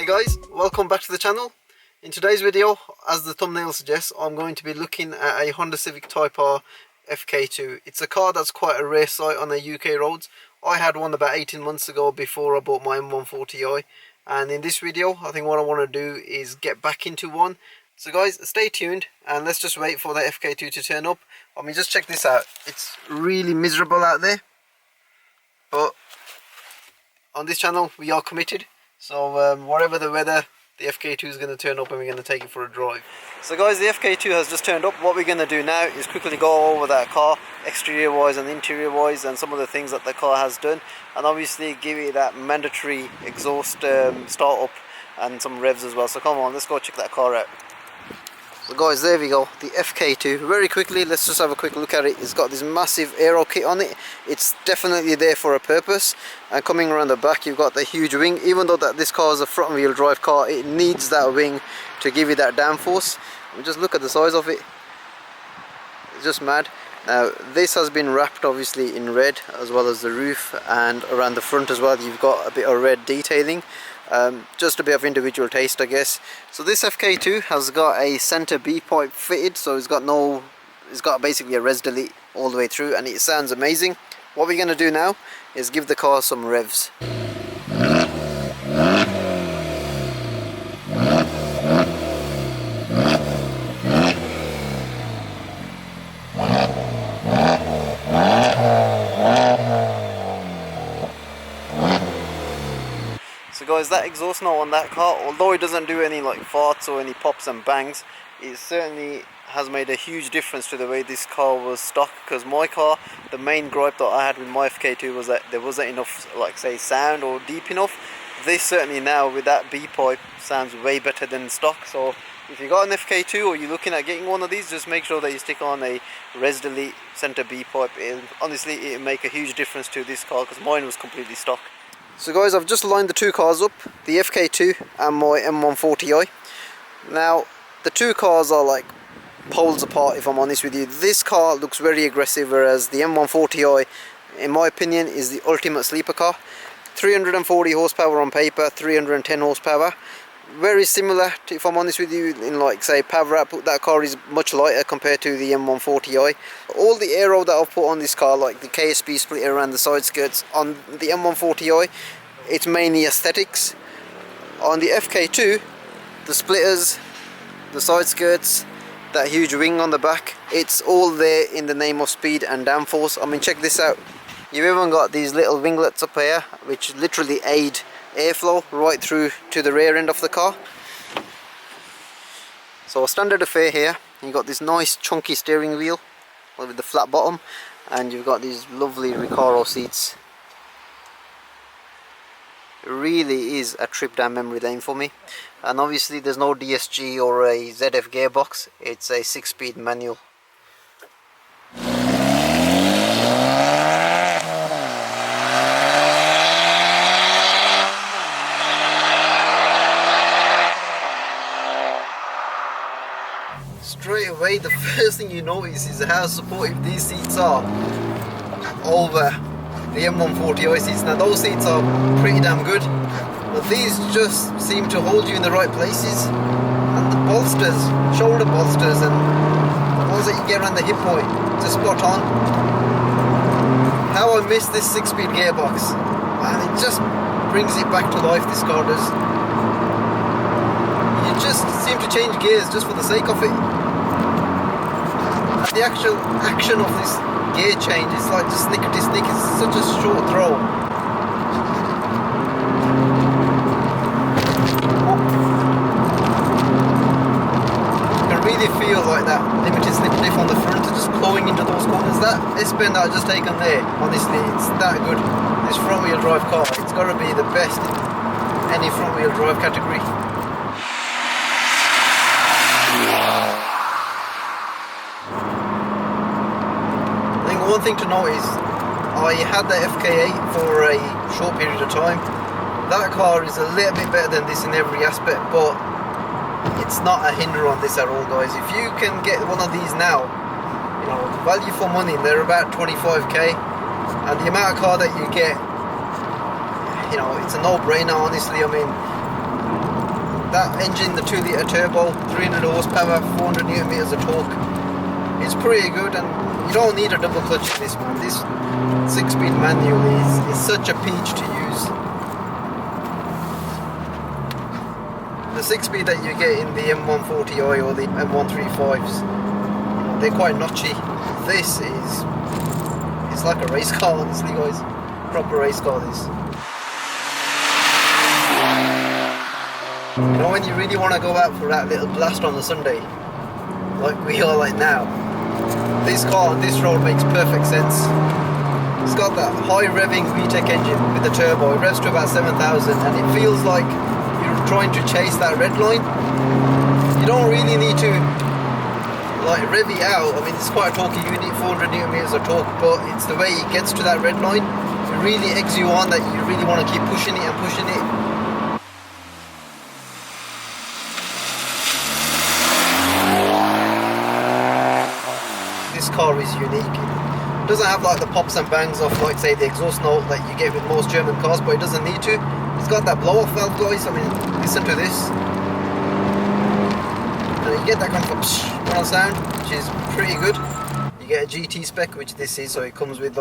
Hey guys, welcome back to the channel. In today's video, as the thumbnail suggests, I'm going to be looking at a Honda Civic Type R FK2. It's a car that's quite a rare sight on the UK roads. I had one about 18 months ago before I bought my M140i, and in this video I think what I want to do is get back into one. So guys, stay tuned and let's just wait for the FK2 to turn up. I mean, just check this out. It's really miserable out there, but on this channel we are committed. So whatever the weather, the FK2 is going to turn up and we're going to take it for a drive. So guys, the FK2 has just turned up. What we're going to do now is quickly go over that car, exterior wise and interior wise, and some of the things that the car has done, and obviously give it that mandatory exhaust start up and some revs as well. So come on, let's go check that car out. So guys, there we go, the FK2. Very quickly, let's just have a quick look at it. It's got this massive aero kit on it. It's definitely there for a purpose. And coming around the back, you've got the huge wing. Even though that this car is a front wheel drive car, it needs that wing to give you that downforce. And just look at the size of it. It's just mad. Now this has been wrapped obviously in red, as well as the roof, and around the front as well you've got a bit of red detailing. Just a bit of individual taste, I guess. So this FK2 has got a center B pipe fitted, so it's got basically a res delete all the way through, and it sounds amazing. What we're going to do now is give the car some revs. So guys, that exhaust note on that car, although it doesn't do any like farts or any pops and bangs, it certainly has made a huge difference to the way this car was stock. Because my car, the main gripe that I had with my FK2 was that there wasn't enough, like say, sound or deep enough. This certainly now with that B pipe sounds way better than stock. So if you got an FK2 or you're looking at getting one of these, just make sure that you stick on a res delete center B pipe. Honestly, it'll make a huge difference to this car, because mine was completely stock. So guys, I've just lined the two cars up, the FK2 and my M140i. Now, the two cars are like poles apart, if I'm honest with you. This car looks very aggressive, whereas the M140i, in my opinion, is the ultimate sleeper car. 340 horsepower on paper, 310 horsepower. Very similar to, if I'm honest with you, in like say power output, that car is much lighter compared to the M140i. All the aero that I've put on this car, like the KSP splitter around the side skirts, on the M140i, it's mainly aesthetics. On the FK2, the splitters, the side skirts, that huge wing on the back, it's all there in the name of speed and downforce. I mean, check this out. You've even got these little winglets up here which literally aid airflow right through to the rear end of the car. So standard affair here, you've got this nice chunky steering wheel with the flat bottom, and you've got these lovely Recaro seats. It really is a trip down memory lane for me. And obviously there's no DSG or a ZF gearbox, it's a 6-speed manual. Straight away, the first thing you notice is how supportive these seats are over the M140i seats. Now those seats are pretty damn good, but these just seem to hold you in the right places. And the bolsters, shoulder bolsters, and the ones that you get around the hip point, just spot on. How I miss this 6-speed gearbox, and it just brings it back to life, this car does. You just seem to change gears just for the sake of it. The actual action of this gear change is like just snickety snick. It's such a short throw. You can really feel like that limited slip diff on the front, just blowing into those corners. That S-bend that I've just taken there, honestly, it's that good. This front wheel drive car, it's got to be the best in any front wheel drive category. One thing to note is I had the FK8 for a short period of time. That car is a little bit better than this in every aspect, but it's not a hinder on this at all, guys. If you can get one of these now, you know, value for money, they're about 25k, and the amount of car that you get, you know, it's a no-brainer, honestly. I mean, that engine, the 2-litre turbo, 300 horsepower, 400 newton meters of torque, it's pretty good, and you don't need a double clutch in this, man. This 6-speed manual is such a peach to use. The 6-speed that you get in the M140i or the M135s, they're quite notchy. This is, it's like a race car, honestly, guys. Proper race car, this. You know, when you really want to go out for that little blast on a Sunday, like we are like now, this car on this road makes perfect sense. It's got that high revving VTEC engine with the turbo. It revs to about 7,000 and it feels like you're trying to chase that red line. You don't really need to like rev it out. I mean, it's quite a torquey unit, 400 newton meters of torque, but it's the way it gets to that red line. It really eggs you on that you really want to keep pushing it and pushing it. This car is unique. It doesn't have like the pops and bangs of, like, say, the exhaust note that you get with most German cars, but it doesn't need to. It's got that blow-off valve, guys. I mean, listen to this. And you get that kind of sound, which is pretty good. You get a GT spec, which this is, so it comes with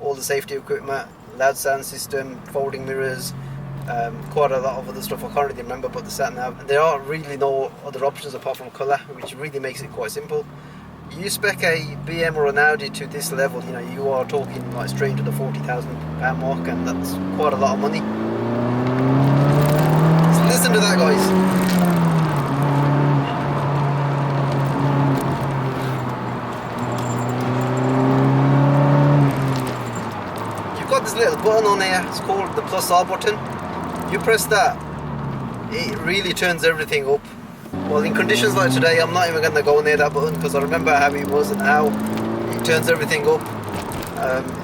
all the safety equipment, loud sound system, folding mirrors, quite a lot of other stuff I can't really remember, but the sat nav. And there are really no other options apart from colour, which really makes it quite simple. You spec a BM or an Audi to this level, you know, you are talking like straight into the £40,000 mark, and that's quite a lot of money. So listen to that, guys. You've got this little button on here, it's called the +R button. You press that, it really turns everything up. Well, in conditions like today, I'm not even going to go near that button because I remember how it was and how it turns everything up.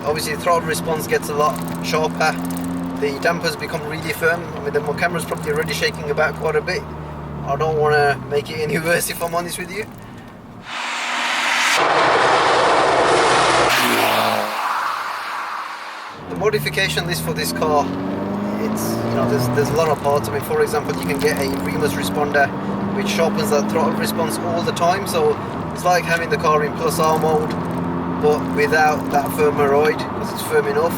Obviously, the throttle response gets a lot sharper. The dampers become really firm. I mean, my camera's probably already shaking about quite a bit. I don't want to make it any worse, if I'm honest with you. The modification list for this car, it's, you know, there's a lot of parts. I mean, for example, you can get a Revs responder which sharpens that throttle response all the time, so it's like having the car in +R mode but without that firmeroid, because it's firm enough.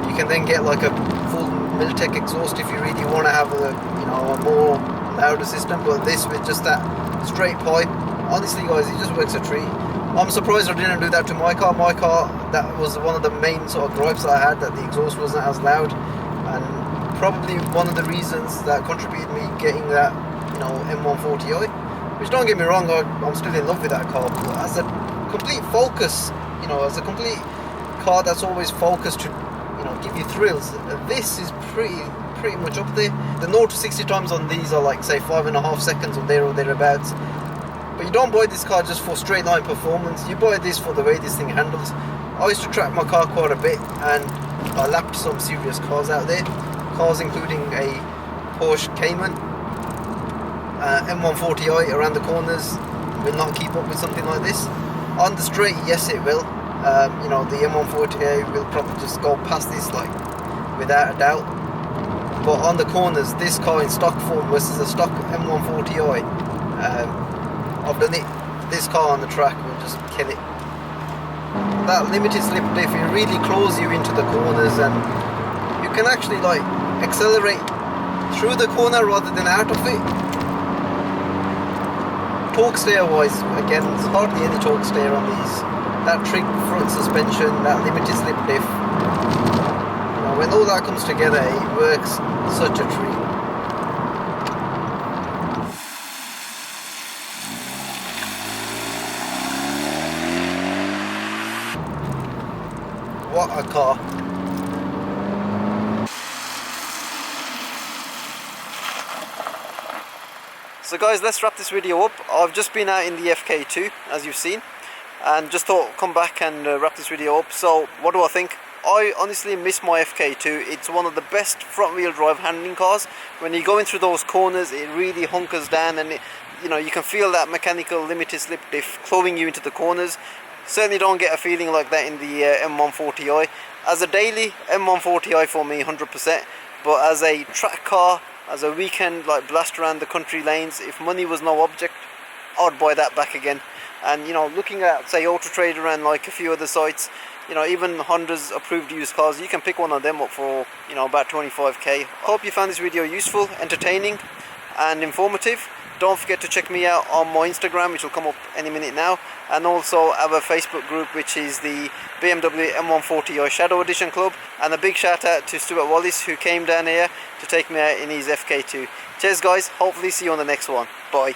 You can then get like a full Miltech exhaust if you really want to have a, you know, a more louder system, but this with just that straight pipe, honestly, guys, it just works a treat. I'm surprised I didn't do that to my car. My car, that was one of the main sort of gripes that I had, that the exhaust wasn't as loud, and probably one of the reasons that contributed me getting that, you know, M140i, which, don't get me wrong, I'm still in love with that car, but as a complete focus, you know, as a complete car that's always focused to, you know, give you thrills, this is pretty much up there. The 0 to 60 times on these are like, say, 5.5 seconds or there or thereabouts. But you don't buy this car just for straight line performance, you buy this for the way this thing handles. I used to track my car quite a bit, and I lapped some serious cars out there, cars including a Porsche Cayman. M140i around the corners will not keep up with something like this. On the straight, yes, it will. You know, the M140i will probably just go past this, like, without a doubt. But on the corners, this car in stock form versus a stock M140i, I've done it. This car on the track will just kill it. That limited slip diff, it really claws you into the corners, and you can actually, like, accelerate through the corner rather than out of it. Torque steer wise, again, there's hardly any torque steer on these. That trig front suspension, that limited slip diff, you know, when all that comes together, it works such a treat. What a car. So guys, let's wrap this video up. I've just been out in the FK2, as you've seen, and just thought I'd come back and wrap this video up. So what do I think? I honestly miss my FK2. It's one of the best front wheel drive handling cars. When you're going through those corners, it really hunkers down, and you know, you can feel that mechanical limited slip diff clawing you into the corners. Certainly don't get a feeling like that in the M140i. As a daily, M140i for me 100%, but as a track car, as a weekend like blast around the country lanes. If money was no object, I'd buy that back again. And you know, looking at say Auto Trader and like a few other sites, you know, even Honda's approved used cars, you can pick one of them up for, you know, about 25k. Hope you found this video useful, entertaining and informative. Don't forget to check me out on my Instagram, which will come up any minute now, and also have a Facebook group, which is the BMW M140i Shadow Edition Club. And a big shout out to Stuart Wallace, who came down here to take me out in his FK2. Cheers guys, hopefully see you on the next one. Bye.